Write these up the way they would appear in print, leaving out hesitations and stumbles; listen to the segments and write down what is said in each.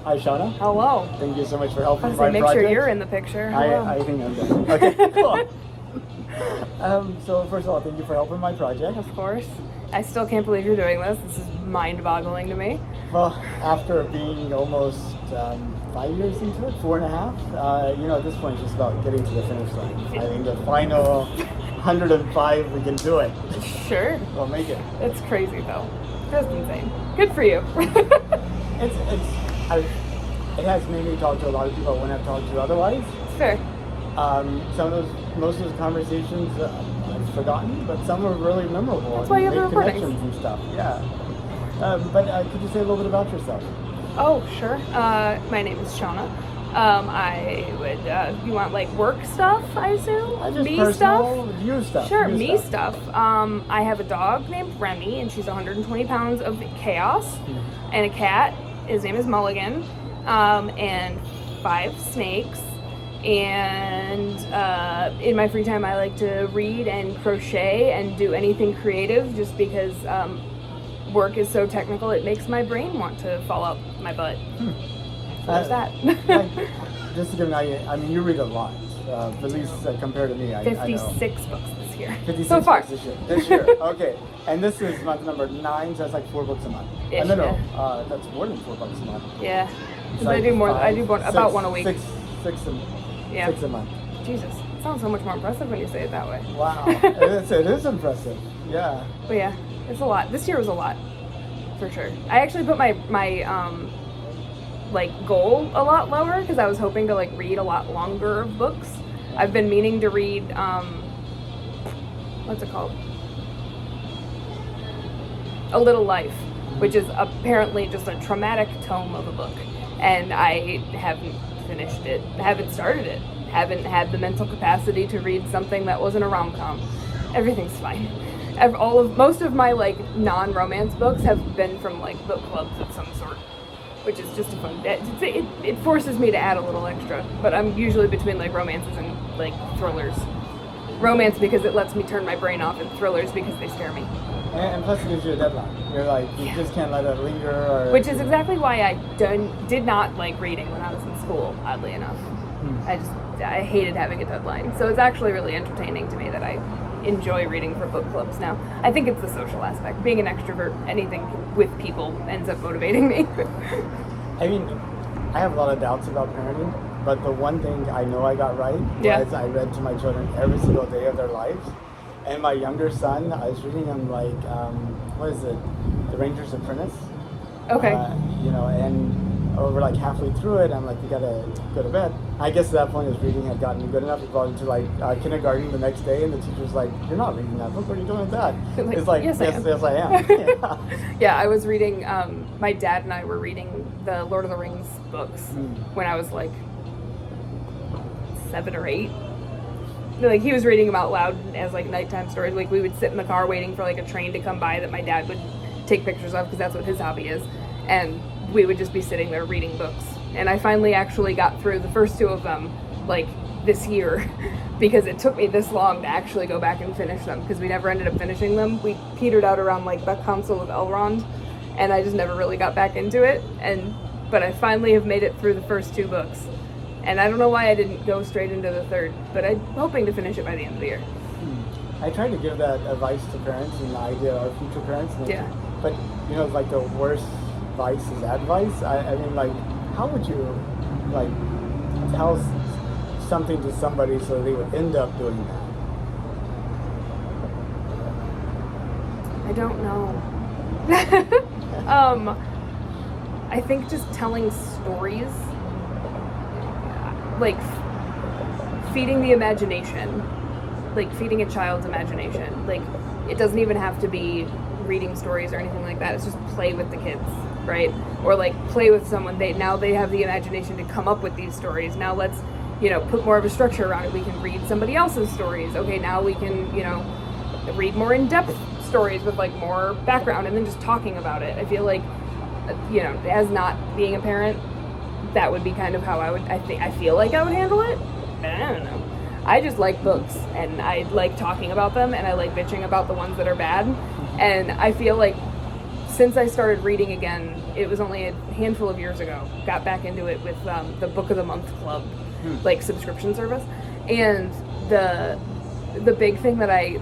Hi, Shawna. Hello. Thank you so much for helping I was my like, make project. sure you're in the picture. Hello. I think I'm good. Okay, cool. So first of all, thank you for helping my project. Of course. I still can't believe you're doing this. This is mind-boggling to me. Well, after being almost 5 years into it, 4.5, at this point, it's just about getting to the finish line. I think the final 105, we can do it. Sure. We'll make it. It's crazy though. That's insane. Good for you. It has made me talk to a lot of people I wouldn't have talked to otherwise. It's fair. Most of those conversations I've forgotten, but some were really memorable. That's why you have the made recordings. connections and stuff. Yeah. But could you say a little bit about yourself? Oh, sure. My name is Shawna. I would, you want like work stuff, I assume? Just me personal, stuff? you stuff. Sure, you me stuff. I have a dog named Remy, and she's 120 pounds of chaos, and a cat. His name is Mulligan, and 5 snakes. And in my free time, I like to read and crochet and do anything creative, just because work is so technical. It makes my brain want to fall out my butt. So there's that. Just to give an idea, I mean, you read a lot, at least compared to me. 56 books this year. 56 so far. books this year. Okay. And this is month number 9, so that's like 4 books a month. Ish, No, that's more than 4 books a month. Yeah. It's I do more. I do about one a week. Six a month. Jesus, it sounds so much more impressive when you say it that way. Wow, it is impressive. Yeah. But yeah, it's a lot. This year was a lot, for sure. I actually put my goal a lot lower because I was hoping to read a lot longer of books. I've been meaning to read what's it called? A Little Life, which is apparently just a traumatic tome of a book, and I haven't finished it, haven't started it, haven't had the mental capacity to read something that wasn't a rom-com. Everything's fine. Most of my non-romance books have been from book clubs of some sort, which is just a fun. It forces me to add a little extra, but I'm usually between romances and thrillers. Romance because it lets me turn my brain off, and thrillers because they scare me. And plus it gives you a deadline. You're you just can't let it linger. Which is exactly why I did not like reading when I was in school, oddly enough. I hated having a deadline. So it's actually really entertaining to me that I enjoy reading for book clubs now. I think it's the social aspect. Being an extrovert, anything with people ends up motivating me. I mean, I have a lot of doubts about parenting, but the one thing I know I got right was I read to my children every single day of their lives. And my younger son, I was reading him what is it? The Ranger's Apprentice. Okay. And over halfway through it, I'm you gotta go to bed. I guess at that point his reading had gotten good enough. He brought him to kindergarten the next day, and the teacher's you're not reading that book. What are you doing with that? It's yes, I am. Yeah. Yeah, I was reading, my dad and I were reading the Lord of the Rings books when I was 7 or 8. He was reading them out loud as nighttime stories. We would sit in the car waiting for a train to come by that my dad would take pictures of because that's what his hobby is, and we would just be sitting there reading books. And I finally actually got through the first 2 of them this year because it took me this long to actually go back and finish them because we never ended up finishing them. We petered out around the Council of Elrond, and I just never really got back into it. But I finally have made it through the first 2 books. And I don't know why I didn't go straight into the 3rd, but I'm hoping to finish it by the end of the year. I try to give that advice to parents and the idea of future parents. But, the worst advice is advice. I mean, how would you, tell something to somebody so they would end up doing that? I don't know. I think just telling stories, feeding the imagination, feeding a child's imagination. It doesn't even have to be reading stories or anything like that. It's just play with the kids, right? Or play with someone. They have the imagination to come up with these stories. Now let's, put more of a structure around it. We can read somebody else's stories. Okay, now we can, read more in-depth stories with more background and then just talking about it. I feel as not being a parent, that would be kind of how I feel like I would handle it, but I don't know. I just like books, and I like talking about them, and I like bitching about the ones that are bad, and I feel since I started reading again, it was only a handful of years ago, got back into it with the Book of the Month Club, like subscription service. And the big thing that I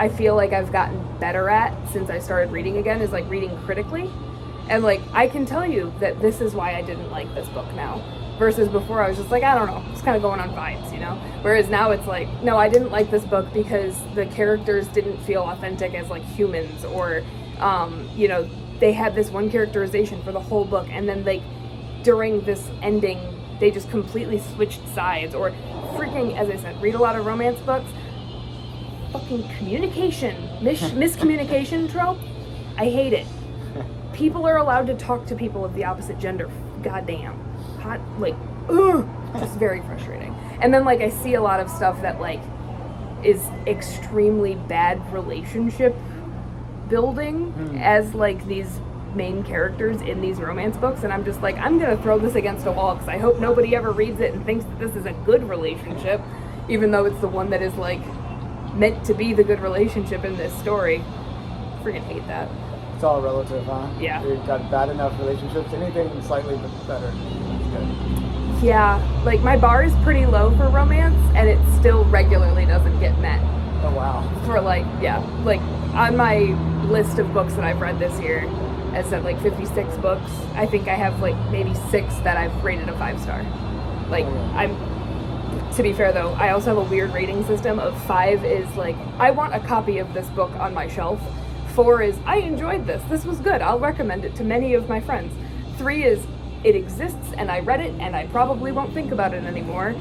feel like I've gotten better at since I started reading again is like reading critically. And like, I can tell you that this is why I didn't like this book now. Versus before I was just like, I don't know, just kind of going on vibes, you know? Whereas now it's like, no, I didn't like this book because the characters didn't feel authentic as like humans, or, you know, they had this one characterization for the whole book, and then like during this ending, they just completely switched sides. Or freaking, as I said, read a lot of romance books. Fucking communication, miscommunication trope. I hate it. People are allowed to talk to people of the opposite gender. Goddamn. Hot, like, ugh, just very frustrating. And then like I see a lot of stuff that like is extremely bad relationship building as like these main characters in these romance books, and I'm just like, I'm gonna throw this against a wall because I hope nobody ever reads it and thinks that this is a good relationship, even though it's the one that is like meant to be the good relationship in this story. Freaking hate that. It's all relative, huh? Yeah. You've got bad enough relationships, anything slightly better. Good. Yeah, like my bar is pretty low for romance, and it still regularly doesn't get met. Oh wow. For like, yeah, like on my list of books that I've read this year, I said like 56 books, I think I have like maybe 6 that I've rated a 5-star. Like, to be fair though, I also have a weird rating system of 5 is like, I want a copy of this book on my shelf. 4 is, I enjoyed this. This was good. I'll recommend it to many of my friends. 3 is, it exists and I read it and I probably won't think about it anymore.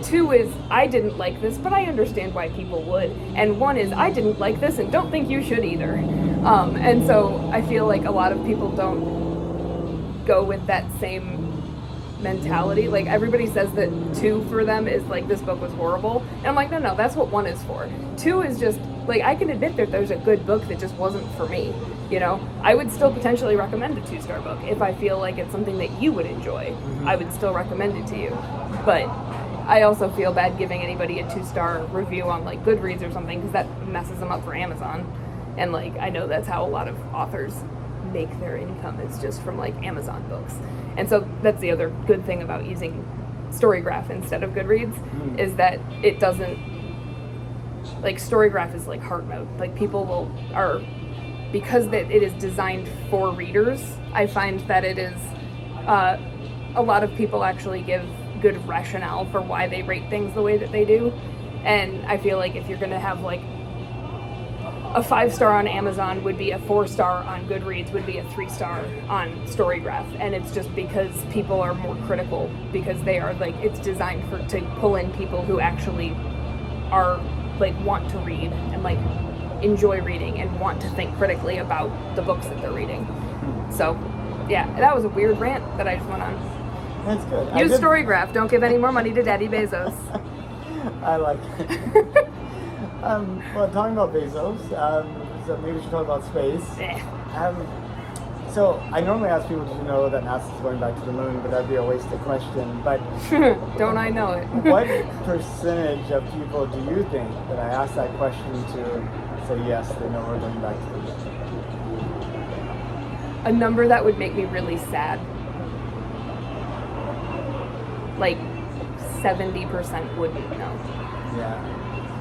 2 is, I didn't like this, but I understand why people would. And 1 is, I didn't like this and don't think you should either. And so I feel like a lot of people don't go with that same mentality. Like, everybody says that 2 for them is like, this book was horrible. And I'm like, no, that's what 1 is for. 2 is just, like, I can admit that there's a good book that just wasn't for me, you know? I would still potentially recommend a 2-star book. If I feel like it's something that you would enjoy, I would still recommend it to you. But I also feel bad giving anybody a 2-star review on, like, Goodreads or something, because that messes them up for Amazon. And, like, I know that's how a lot of authors make their income, is just from, like, Amazon books. And so that's the other good thing about using Storygraph instead of Goodreads, is that it doesn't, like, Storygraph is like heart mode. Like, people because it is designed for readers, I find that it is, a lot of people actually give good rationale for why they rate things the way that they do. And I feel like if you're gonna have like a 5-star on Amazon would be a 4-star on Goodreads, would be a 3-star on Storygraph. And it's just because people are more critical, because they are like, it's designed to pull in people who actually are like, want to read and like enjoy reading and want to think critically about the books that they're reading. So yeah, that was a weird rant that I just went on. That's good. Use Storygraph. Don't give any more money to Daddy Bezos. I like it. Well, talking about Bezos, so maybe we should talk about space. So I normally ask people, do you know that NASA's going back to the moon? But that'd be a wasted question. But don't I know it? What percentage of people do you think that I asked that question to say yes, they know we're going back to the moon? A number that would make me really sad. Like 70% wouldn't know. Yeah.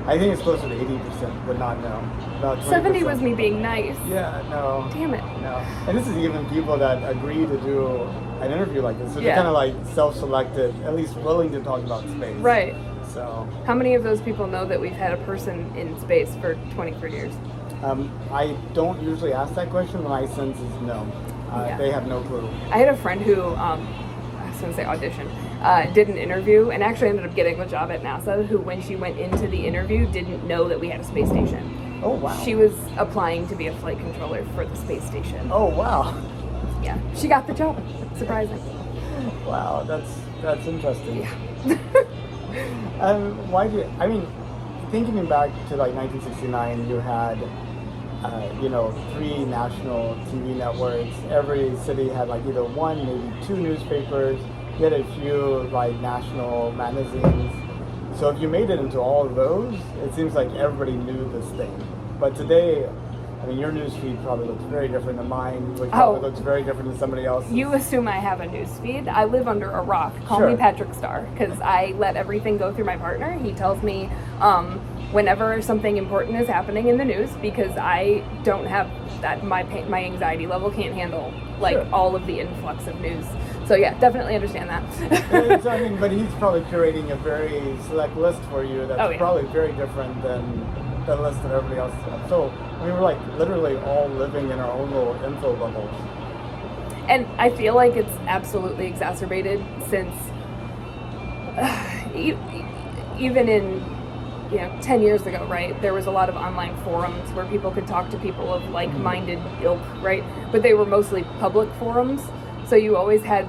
I think it's closer to 80% would not know. About 70 was me being nice. Yeah, no. Damn it. No. And this is even people that agree to do an interview like this. So they're kind of like self-selected, at least willing to talk about space. Right. So. How many of those people know that we've had a person in space for 23 years? I don't usually ask that question. My sense is no. They have no clue. I had a friend who, I was going to say auditioned, did an interview and actually ended up getting the job at NASA, who when she went into the interview didn't know that we had a space station. Oh, wow. She was applying to be a flight controller for the space station. Oh, wow. Yeah, she got the job. Surprising. Wow, that's interesting. Yeah. I mean, thinking back to like 1969, you had 3 national TV networks. Every city had like either 1, maybe 2 newspapers. You had a few like national magazines. So if you made it into all of those, it seems like everybody knew this thing. But today, I mean, your news feed probably looks very different than mine, which probably looks very different than somebody else's. You assume I have a news feed. I live under a rock. Call Sure. me Patrick Star, because I let everything go through my partner. He tells me whenever something important is happening in the news, because I don't have that, my anxiety level can't handle all of the influx of news. So yeah, definitely understand that. So, I mean, but he's probably curating a very select list for you that's probably very different than the list that everybody else has. So I mean, we're like literally all living in our own little info bubbles. And I feel like it's absolutely exacerbated since even in 10 years ago, right, there was a lot of online forums where people could talk to people of like-minded ilk, right? But they were mostly public forums, so you always had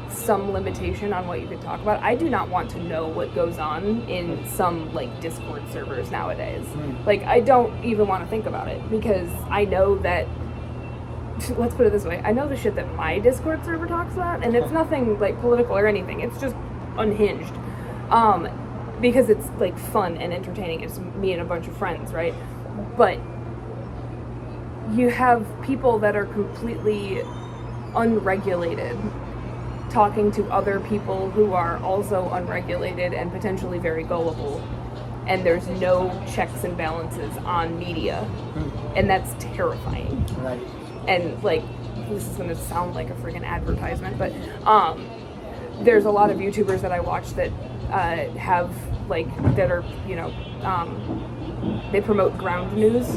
some limitation on what you could talk about. I do not want to know what goes on in some like Discord servers nowadays. Like, I don't even want to think about it, because I know that, let's put it this way, I know the shit that my Discord server talks about, and it's nothing like political or anything. It's just unhinged. Because it's like fun and entertaining. It's me and a bunch of friends, right? But you have people that are completely unregulated talking to other people who are also unregulated and potentially very gullible, and there's no checks and balances on media, and that's terrifying. Right. And like, this is going to sound like a freaking advertisement, but there's a lot of YouTubers that I watch that have that are they promote ground news,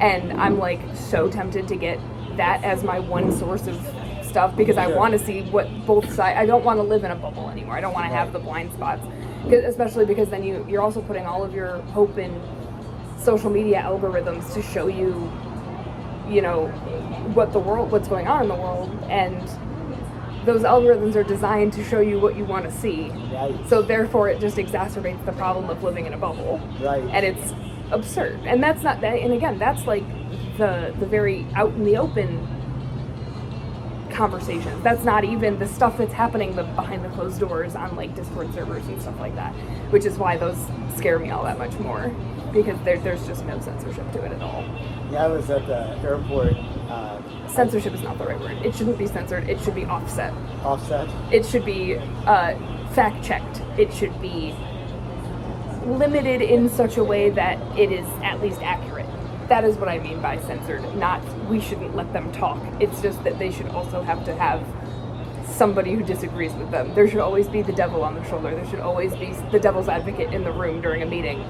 and I'm like so tempted to get that as my one source of stuff, because I want to see what both sides. I don't want to live in a bubble anymore. I don't want to have the blind spots, especially because then you're also putting all of your hope in social media algorithms to show you what's going on in the world, and those algorithms are designed to show you what you want to see. Right. So therefore it just exacerbates the problem of living in a bubble. Right. And it's absurd. And that's not that, and again, that's like the very out in the open conversation. That's not even the stuff that's happening behind the closed doors on like Discord servers and stuff like that, which is why those scare me all that much more, because there's just no censorship to it at all. Yeah, I was at the airport. Censorship is not the right word. It shouldn't be censored. It should be offset. Offset? It should be fact-checked. It should be limited in such a way that it is at least accurate. That is what I mean by censored. Not, we shouldn't let them talk. It's just that they should also have to have somebody who disagrees with them. There should always be the devil on the shoulder. There should always be the devil's advocate in the room during a meeting.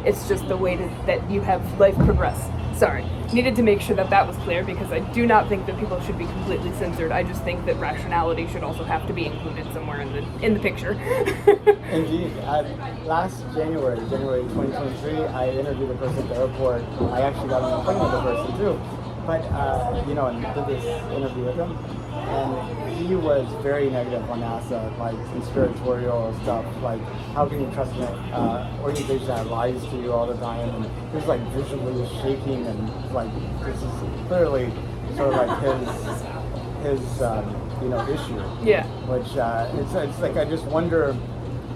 It's just the way that you have life progress. Sorry. Needed to make sure that was clear, because I do not think that people should be completely censored. I just think that rationality should also have to be included somewhere in the picture. Indeed. Last January 2023, I interviewed a person at the airport. I actually got an appointment with the person too. But, and did this interview with him. And he was very negative on NASA, like conspiratorial stuff, like how can you trust an organization that lies to you all the time? And he was like visually shaking, and like this is clearly sort of like his issue. Yeah. Which it's like, I just wonder.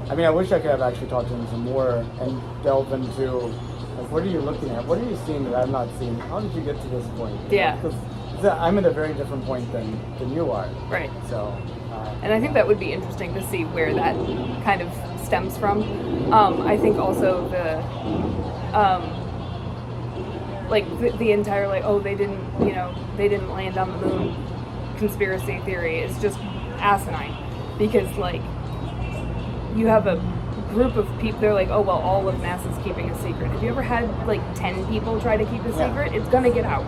I mean, I wish I could have actually talked to him some more and delve into like, what are you looking at? What are you seeing that I'm not seeing? How did you get to this point? Yeah. Because I'm at a very different point than you are. Right. So. And I think that would be interesting to see where that kind of stems from. I think also the entire they didn't land on the moon conspiracy theory is just asinine, because like you have a group of people, they're like, oh well, all of NASA's keeping a secret. Have you ever had like 10 people try to keep a secret? It's gonna get out.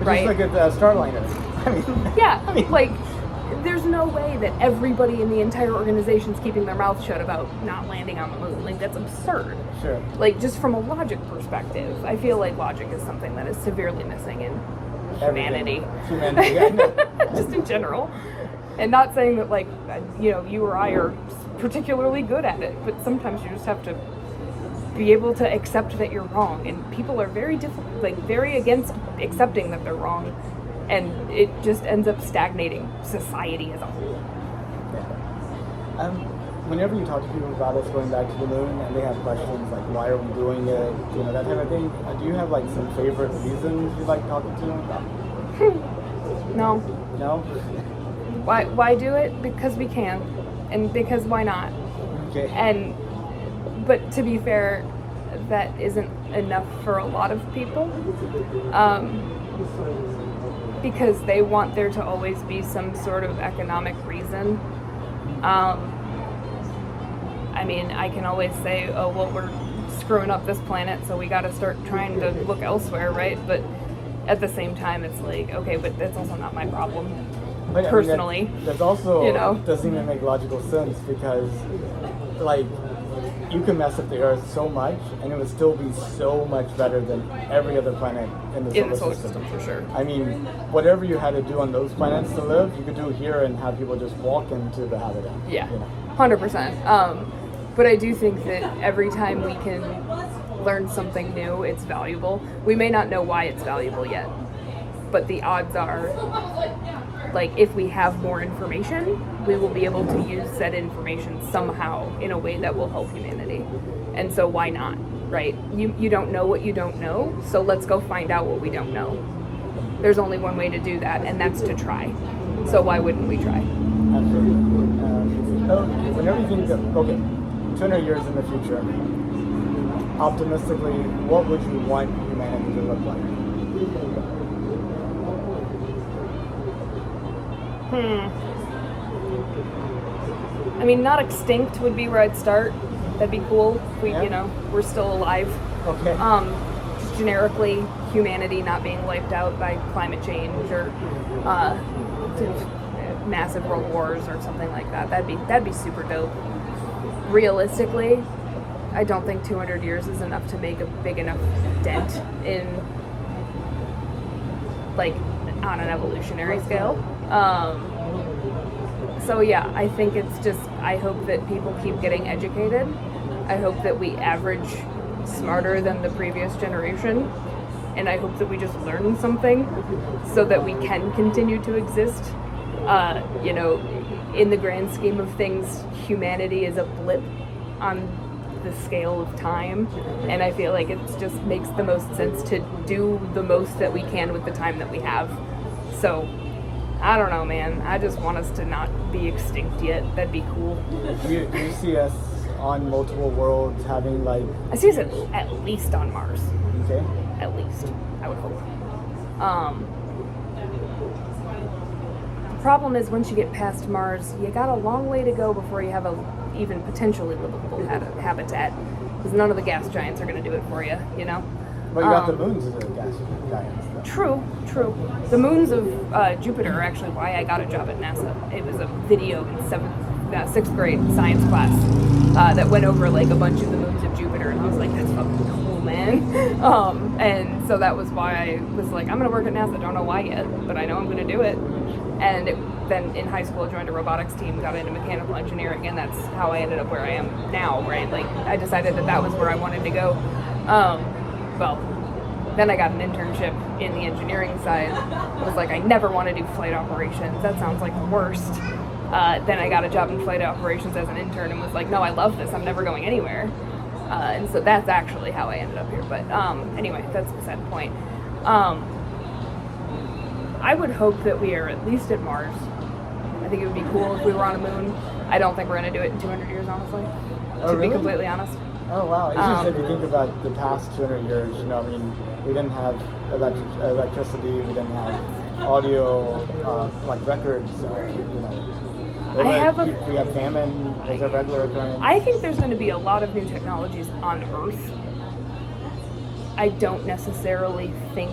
Right? Just like at Starliner. I mean, yeah, like there's no way that everybody in the entire organization is keeping their mouth shut about not landing on the moon. Like, that's absurd. Sure. Like, just from a logic perspective, I feel like logic is something that is severely missing in humanity. Just in general. And not saying that, like, you or I are particularly good at it, but sometimes you just have to be able to accept that you're wrong. And people are very very against accepting that they're wrong. And it just ends up stagnating society as a whole. Yeah. whenever you talk to people about us going back to the moon and they have questions like why are we doing it, that type of thing, do you have like some favorite reasons you like talking to them about? No. No? Why do it? Because we can. And because why not? Okay. But to be fair, that isn't enough for a lot of people. Because they want there to always be some sort of economic reason. I mean, I can always say, oh, well, we're screwing up this planet, so we got to start trying to look elsewhere, right? But at the same time, it's like, okay, but that's also not my problem, personally. I mean, that's also doesn't even make logical sense because, like, you can mess up the Earth so much, and it would still be so much better than every other planet in the solar system. For sure. I mean, whatever you had to do on those planets to live, you could do here and have people just walk into the habitat. Yeah, 100%. But I do think that every time we can learn something new, it's valuable. We may not know why it's valuable yet, but the odds are, like, if we have more information, we will be able to use said information somehow in a way that will help humanity. And so why not, right? You don't know what you don't know, so let's go find out what we don't know. There's only one way to do that, and that's to try. So why wouldn't we try? Absolutely. So whenever you think of, 200 years in the future, optimistically, what would you want humanity to look like? I mean, not extinct would be where I'd start. That'd be cool if we, we're still alive. Okay. Just generically, humanity not being wiped out by climate change or massive world wars or something like that. That'd be super dope. Realistically, I don't think 200 years is enough to make a big enough dent in, like, on an evolutionary scale. So yeah, I think it's just, I hope that people keep getting educated. I hope that we average smarter than the previous generation. And I hope that we just learn something so that we can continue to exist. In the grand scheme of things, humanity is a blip on the scale of time, and I feel like it just makes the most sense to do the most that we can with the time that we have. So, I don't know, man. I just want us to not be extinct yet. That'd be cool. Do you see us on multiple worlds having, like... I see us at least on Mars. Okay. At least, I would hope. The problem is once you get past Mars, you got a long way to go before you have a even potentially livable habitat, because none of the gas giants are going to do it for you, But you got the moons of the gas giants. True. The moons of Jupiter are actually why I got a job at NASA. It was a video in sixth grade science class that went over like a bunch of the moons of Jupiter, and I was like, that's fucking cool, man. And so that was why I was like, I'm going to work at NASA. Don't know why yet, but I know I'm going to do it. And then in high school, I joined a robotics team, got into mechanical engineering, and that's how I ended up where I am now, right? Like, I decided that was where I wanted to go. Then I got an internship in the engineering side. I was like, I never want to do flight operations. That sounds like the worst. Then I got a job in flight operations as an intern and was like, no, I love this. I'm never going anywhere. And so that's actually how I ended up here. But anyway, that's beside the point. I would hope that we are at least at Mars. I think it would be cool if we were on a moon. I don't think we're going to do it in 200 years, honestly. To be completely honest. Oh, wow. It's just if you think about the past 200 years, we didn't have electricity, we didn't have audio, like records, we have famine, there's a regular occurrence. I think there's going to be a lot of new technologies on Earth. I don't necessarily think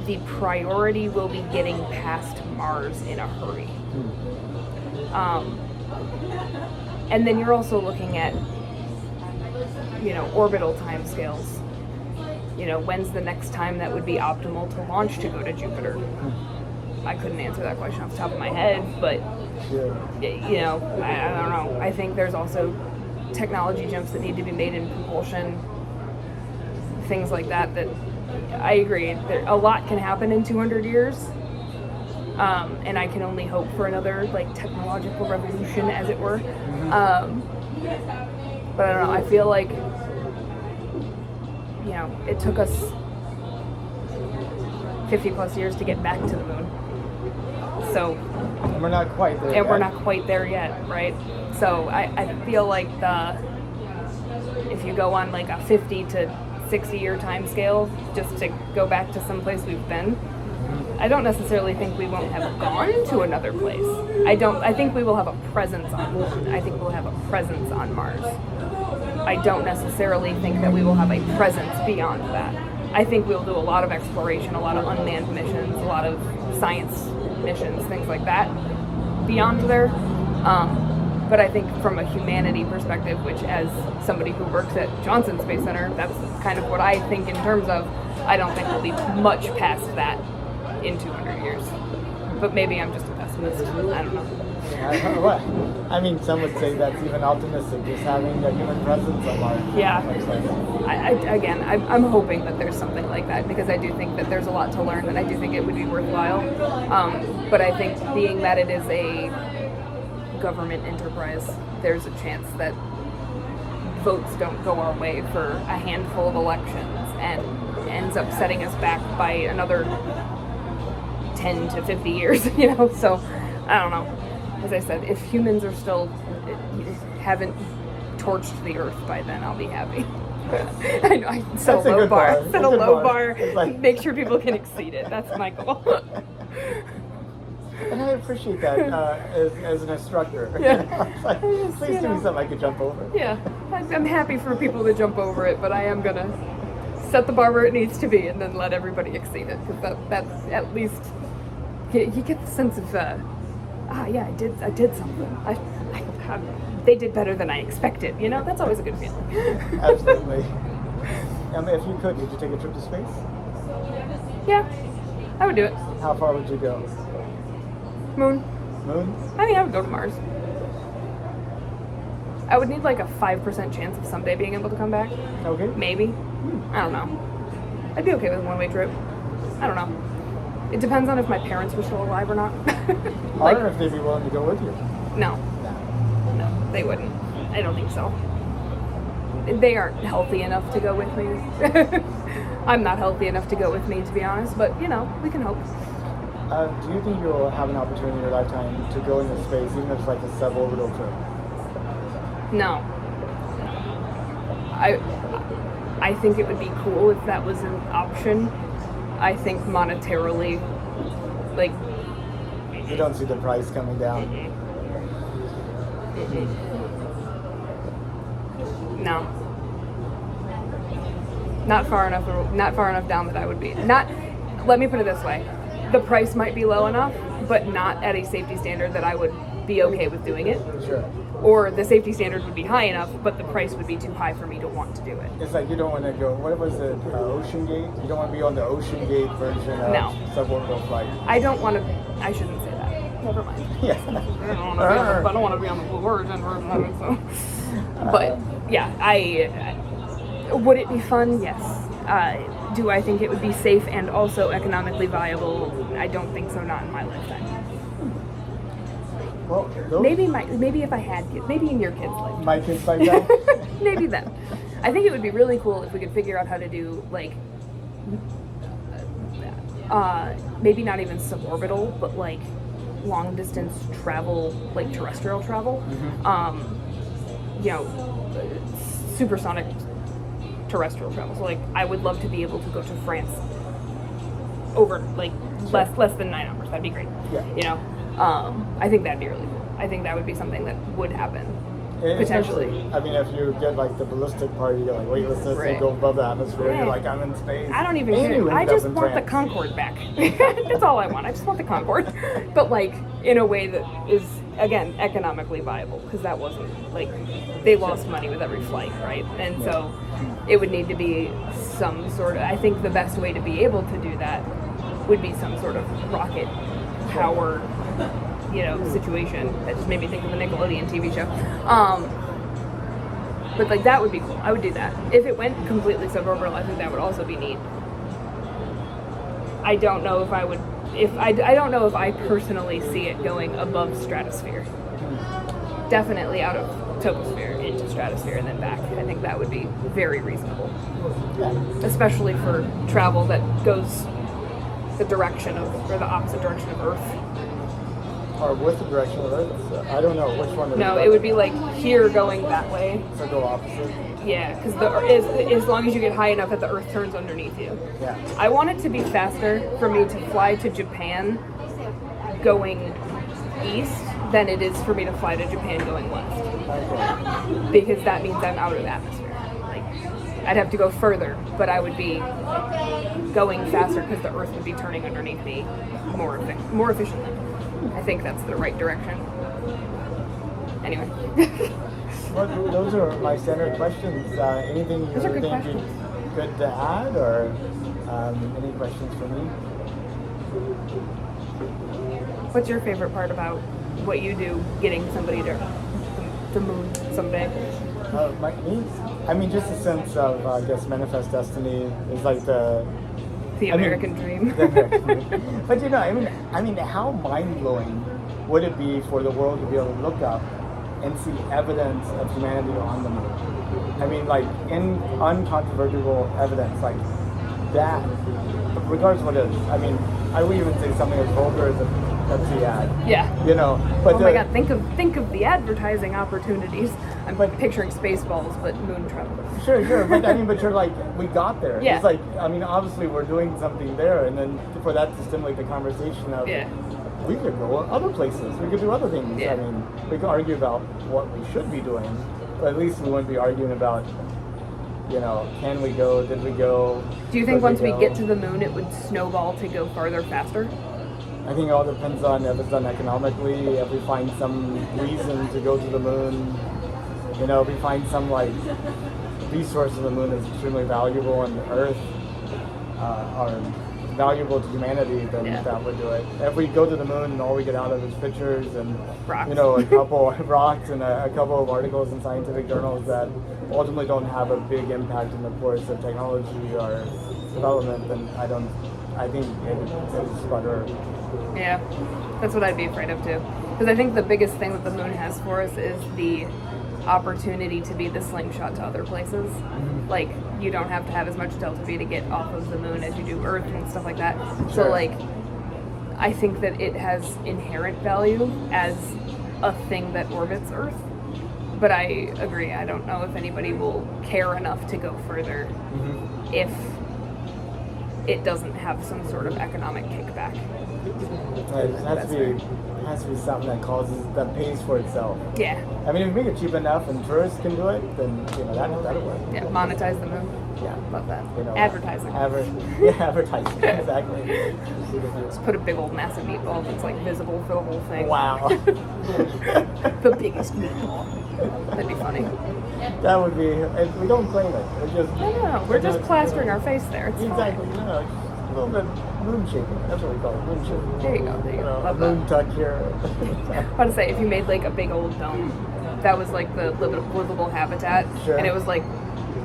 the priority will be getting past Mars in a hurry. And then you're also looking at, orbital timescales. When's the next time that would be optimal to launch to go to Jupiter? I couldn't answer that question off the top of my head, but, I don't know. I think there's also technology jumps that need to be made in propulsion, things like that I agree. A lot can happen in 200 years. and I can only hope for another like technological revolution, as it were. But I don't know. I feel like, you know, it took us 50 plus years to get back to the moon. So we're not quite there. And we're not quite there yet, right? So I feel like if you go on like a 50 to 60 year time scale just to go back to some place we've been, I don't necessarily think we won't have gone to another place. I think we will have a presence on Moon. I think we'll have a presence on Mars. I don't necessarily think that we will have a presence beyond that. I think we'll do a lot of exploration, a lot of unmanned missions, a lot of science missions, things like that beyond there. But I think from a humanity perspective, which as somebody who works at Johnson Space Center, that's kind of what I think in terms of, I don't think we'll be much past that in 200 years. But maybe I'm just a pessimist. I don't know. I mean, some would say that's even optimistic, just having a human presence on Mars. Yeah. I'm hoping that there's something like that, because I do think that there's a lot to learn, and I do think it would be worthwhile. But I think being that it is a government enterprise, there's a chance that votes don't go our way for a handful of elections and ends up setting us back by another 10 to 50 years, you know? So, I don't know. As I said, if humans are still haven't torched the earth by then, I'll be happy. I know, I set a low bar. Set a low bar. Like, make sure people can exceed it. That's my goal. And I appreciate that as an instructor. Yeah. Like, please do me something I could jump over. Yeah, I'm happy for people to jump over it, but I am gonna set the bar where it needs to be and then let everybody exceed it, because that's at least you get the sense of yeah, I did something. They did better than I expected. You know, that's always a good feeling. Absolutely. If you could you take a trip to space? Yeah, I would do it. How far would you go? Moon. Moon? I mean, I would go to Mars. I would need like a 5% chance of someday being able to come back. Okay. Maybe. I don't know. I'd be okay with a one-way trip. I don't know. It depends on if my parents were still alive or not. Like, or if they'd be willing to go with you. No, they wouldn't. I don't think so. They aren't healthy enough to go with me. I'm not healthy enough to go with me, to be honest, but, you know, we can hope. Do you think you'll have an opportunity in your lifetime to go into space, even if it's like a suborbital trip? No. I think it would be cool if that was an option. I think monetarily, like... You don't see the price coming down? No. Not far enough down that I would be. Let me put it this way. The price might be low enough, but not at a safety standard that I would be okay with doing it. Sure. Or the safety standard would be high enough, but the price would be too high for me to want to do it. It's like you don't want to go, what was it, Ocean Gate? You don't want to be on the Ocean Gate version of suborbital flight. I shouldn't say that. Never mind. Yeah. I don't want to be on the Blue Origin version of it, so. But, yeah, would it be fun? Yes. Do I think it would be safe and also economically viable? I don't think so, not in my lifetime. Well, maybe if I had kids, maybe in your kids' life. My kids like that? Maybe then. I think it would be really cool if we could figure out how to do, like, maybe not even suborbital, but like long distance travel, like terrestrial travel. Mm-hmm. You know, supersonic terrestrial travel. So like, I would love to be able to go to France over like less than 9 hours. That'd be great. Yeah. You know. I think that'd be really cool. I think that would be something that would happen. Potentially. I mean, if you get like the ballistic part, you go like weightlessness, right. You go above the atmosphere, Right. You're like, I'm in space. I don't even care. I just want the Concorde back. That's all I want. I just want the Concorde. But like, in a way that is, again, economically viable. Because that wasn't, like, they lost money with every flight, right? And so it would need to be some sort of, I think the best way to be able to do that would be some sort of rocket power, you know, situation. That just made me think of a Nickelodeon TV show. But like, that would be cool. I would do that. If it went completely suborbital, I think that would also be neat. I don't know if I would if I don't know if I personally see it going above stratosphere. Definitely out of toposphere into stratosphere and then back. I think that would be very reasonable, especially for travel that goes the direction of, or the opposite direction of Earth. Or with the direction of Earth? I don't know which one. No, it would be like here going that way. So go opposite. Yeah, because as long as you get high enough that the Earth turns underneath you. Yeah. I want it to be faster for me to fly to Japan going east than it is for me to fly to Japan going west. Okay. Because that means I'm out of the atmosphere. Like, I'd have to go further, but I would be going faster because the Earth would be turning underneath me more efficiently. I think that's the right direction. Anyway. Well, those are my standard questions. Anything you think you good to add, or any questions for me? What's your favorite part about what you do, getting somebody to the moon someday? I mean, just a sense of, I guess, manifest destiny is like the American dream. The American dream. But you know, I mean, how mind-blowing would it be for the world to be able to look up and see evidence of humanity on the moon? I mean, like, in uncontrovertible evidence, like that, regardless of what it is. I mean, I would even say something as vulgar as a Pepsi ad. Yeah. You know, but oh my God, think of the advertising opportunities. I'm picturing Spaceballs, but moon travel. Sure, but I mean, but you're like, we got there. Yeah. It's like, I mean, obviously we're doing something there, and then for that to stimulate the conversation of, we could go other places, we could do other things. Yeah. I mean, we could argue about what we should be doing, but at least we wouldn't be arguing about, you know, can we go, did we go? Do you think once we get to the moon, it would snowball to go farther faster? I think it all depends on if it's done economically, if we find some reason to go to the moon, you know, if we find some, like, resource of the moon that's extremely valuable and the Earth are valuable to humanity, then that would do it. If we go to the moon and all we get out of is pictures and rocks. You know, a couple of rocks and a couple of articles in scientific journals that ultimately don't have a big impact in the course of technology or development, then I think it would sputter. Yeah, that's what I'd be afraid of too. Because I think the biggest thing that the moon has for us is the opportunity to be the slingshot to other places. Mm-hmm. Like, you don't have to have as much delta V to get off of the moon as you do Earth and stuff like that. Sure. So, like, I think that it has inherent value as a thing that orbits Earth. But I agree, I don't know if anybody will care enough to go further if it doesn't have some sort of economic kickback. It has to be something that pays for itself. Yeah. I mean, if we make it cheap enough and tourists can do it, then, you know, that'll work. Yeah, monetize the moon. Yeah. Love that. You know, advertising. Advertising, exactly. Just put a big old massive meatball that's like visible for the whole thing. Wow. The biggest meatball. That'd be funny. That would be, we don't claim it. We're just plastering our face there. It's exactly. fine. No, a little bit moon shaking. That's what we call it, moon shaking. There you go. You know, Love moon that. tuck here. I was about to say, if you made like a big old dome, that was like the livable habitat, Sure. And it was like,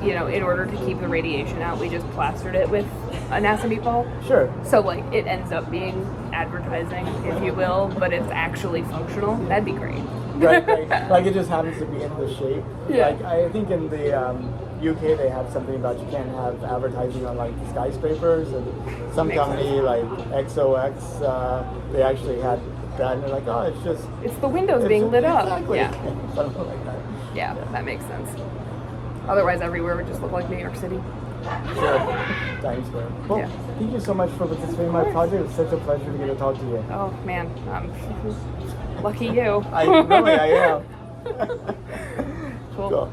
you know, in order to keep the radiation out, we just plastered it with a NASA meatball. Sure. So like, it ends up being advertising, if you will, but it's actually functional. That'd be great. Right. Like it just happens to be in the shape. Yeah. Like I think in the UK they have something about you can't have advertising on like skyscrapers, and some Makes company sense. like XOX they actually had that, and they're like, oh, it's the windows being lit up. Exactly. Yeah. Something like that. Yeah, that makes sense. Otherwise, everywhere would just look like New York City. Sure. Times Square. Well, thank you so much for participating in my project. It's such a pleasure to get to talk to you. Oh man, lucky you. I am. Cool.